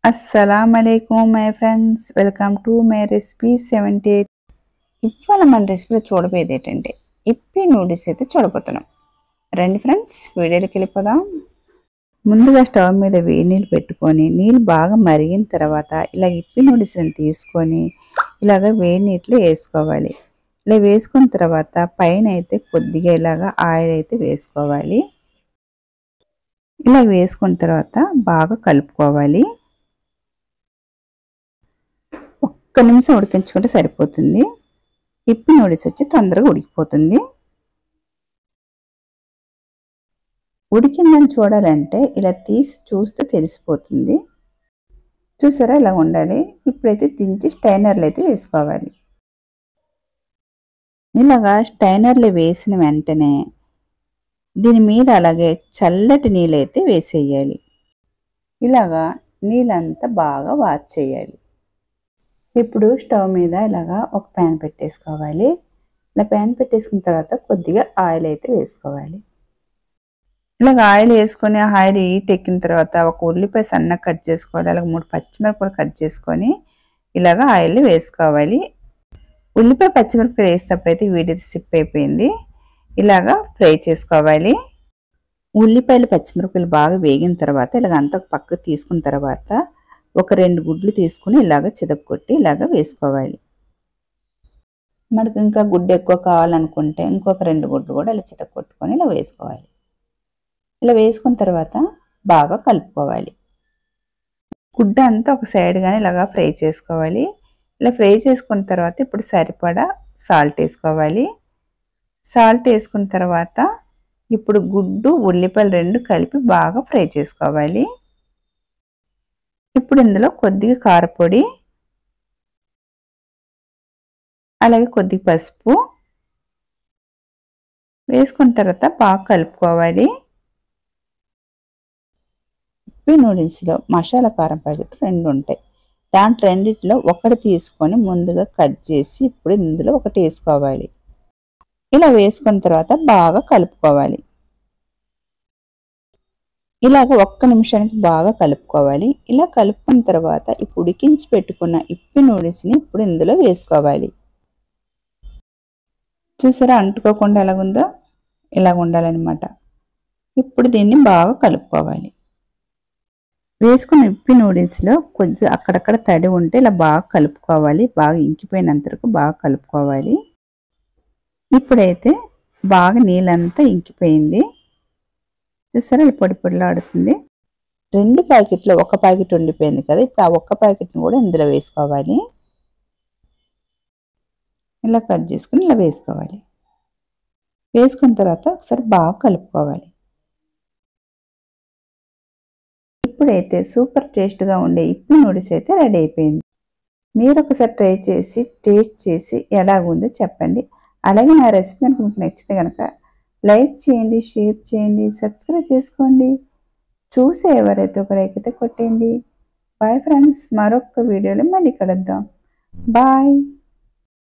అస్సలాముఅలైకుం my friends, welcome to my recipe 78. ఇవాళ మన రెసిపీలో చూడబోయేది ఏంటంటే ఇప్పి నూడిల్స్ అయితే చూడబోతున్నాం. రండి ఫ్రెండ్స్, వీడియోలోకి వెళ్ళిపోదాం. ముందుగా స్టవ్ మీద వేడి నీళ్ళు పెట్టుకొని నీళ్ళు బాగా మరిగిన తర్వాత ఇలా ఇప్పి నూడిల్స్ని తీసుకొని ఇలాగ వేడి నీటిలో వేసుకోవాలి. ఇలా వేసుకున్న తర్వాత పైన అయితే కొద్దిగా ఇలాగా ఆయిల్ అయితే వేసుకోవాలి. ఇలా వేసుకున్న తర్వాత బాగా కలుపుకోవాలి. ఒక్క నిమిషం ఉడికించుకుంటే సరిపోతుంది. ఇప్పి నూడిల్స్ వచ్చి తొందరగా ఉడికిపోతుంది. ఉడికిందని చూడాలంటే ఇలా తీసి చూస్తే తెలిసిపోతుంది. చూసారా, ఇలా ఉండాలి. ఇప్పుడైతే దించి స్టైనర్లు అయితే వేసుకోవాలి. ఇలాగా స్టైనర్లు వేసిన వెంటనే దీని మీద అలాగే చల్లటి నీళ్ళైతే వేసేయాలి. ఇలాగా నీళ్ళంతా బాగా వార్చేయాలి. ఇప్పుడు స్టవ్ మీద ఇలాగా ఒక ప్యాన్ పెట్టేసుకోవాలి. ఇలా ప్యాన్ పెట్టేసుకున్న తర్వాత కొద్దిగా ఆయిల్ అయితే వేసుకోవాలి. ఇలాగ ఆయిల్ వేసుకొని ఆయిల్ హీట్ ఎక్కిన తర్వాత ఒక ఉల్లిపాయ సన్నగా కట్ చేసుకోవాలి. అలాగే 3 పచ్చిమిరపకాయలు కట్ చేసుకొని ఇలాగ ఆయిల్ వేసుకోవాలి. ఉల్లిపాయ పచ్చిమిరపకాయలు వేసేటప్పుడు అయితే వీడియో సిప్ అయిపోయింది. ఇలాగా ఫ్రై చేసుకోవాలి. ఉల్లిపాయలు పచ్చిమిరపకాయలు బాగా వేగిన తర్వాత ఇలాగ అంతా పక్కకు తీసుకున్న తర్వాత ఒక 2 గుడ్లు తీసుకుని ఇలాగ చితక్కొట్టి ఇలాగ వేసుకోవాలి. మనకు ఇంకా గుడ్డు ఎక్కువ కావాలనుకుంటే ఇంకొక 2 గుడ్లు కూడా ఇలా చితక్కొట్టుకొని ఇలా వేసుకోవాలి. ఇలా వేసుకున్న తర్వాత బాగా కలుపుకోవాలి. గుడ్డ అంతా ఒక సైడ్గానే ఇలాగా ఫ్రై చేసుకోవాలి. ఇలా ఫ్రై చేసుకున్న తర్వాత ఇప్పుడు సరిపడా సాల్ట్ వేసుకోవాలి. సాల్ట్ వేసుకున్న తర్వాత ఇప్పుడు గుడ్డు ఉల్లిపాయలు 2 కలిపి బాగా ఫ్రై చేసుకోవాలి. ఇప్పుడు ఇందులో కొద్దిగా కారపొడి, అలాగే కొద్దిగా పసుపు వేసుకున్న తర్వాత బాగా కలుపుకోవాలి. ఇప్పి నూడిల్స్లో మసాలా కారం ప్యాకెట్ 2 ఉంటాయి. దాంట్లో రెండిట్లో ఒకటి తీసుకొని ముందుగా కట్ చేసి ఇప్పుడు ఇందులో ఒకటి వేసుకోవాలి. ఇలా వేసుకున్న తర్వాత బాగా కలుపుకోవాలి. ఇలాగ ఒక్క నిమిషానికి బాగా కలుపుకోవాలి. ఇలా కలుపుకున్న తర్వాత ఇప్పుడు ఉడికించి పెట్టుకున్న ఇప్పి నూడిల్స్ని ఇప్పుడు ఇందులో వేసుకోవాలి. చూసారా, అంటుకోకుండా ఎలాగుందో ఇలాగ ఉండాలన్నమాట. ఇప్పుడు దీన్ని బాగా కలుపుకోవాలి. వేసుకున్న ఇప్పి నూడిల్స్లో కొద్దిగా అక్కడక్కడ తడి ఉంటే ఇలా బాగా కలుపుకోవాలి. బాగా ఇంకిపోయినంత వరకు బాగా కలుపుకోవాలి. ఇప్పుడైతే బాగా నీళ్ళంతా ఇంకిపోయింది. చూసారా, ఇలా పొడి పొడిలాడుతుంది. 2 ప్యాకెట్లో ఒక ప్యాకెట్ ఉండిపోయింది కదా, ఇప్పుడు ఆ ఒక్క ప్యాకెట్ని కూడా ఇందులో వేసుకోవాలి. ఇలా కట్ చేసుకుని ఇలా వేసుకోవాలి. వేసుకున్న తర్వాత ఒకసారి బాగా కలుపుకోవాలి. ఇప్పుడైతే సూపర్ టేస్ట్గా ఉండే ఇప్పి నూడిల్స్ అయితే రెడీ అయిపోయింది. మీరు ఒకసారి ట్రై చేసి టేస్ట్ చేసి ఎలాగుందో చెప్పండి. అలాగే నా రెసిపీ కనుక మీకు నచ్చితే కనుక లైక్ చేయండి, షేర్ చేయండి, సబ్స్క్రైబ్ చేసుకోండి. చూసే ఎవరైతే ఒక లైక్ అయితే కొట్టండి. బాయ్ ఫ్రెండ్స్, మరొక వీడియోలో మళ్ళీ కలుద్దాం. బాయ్.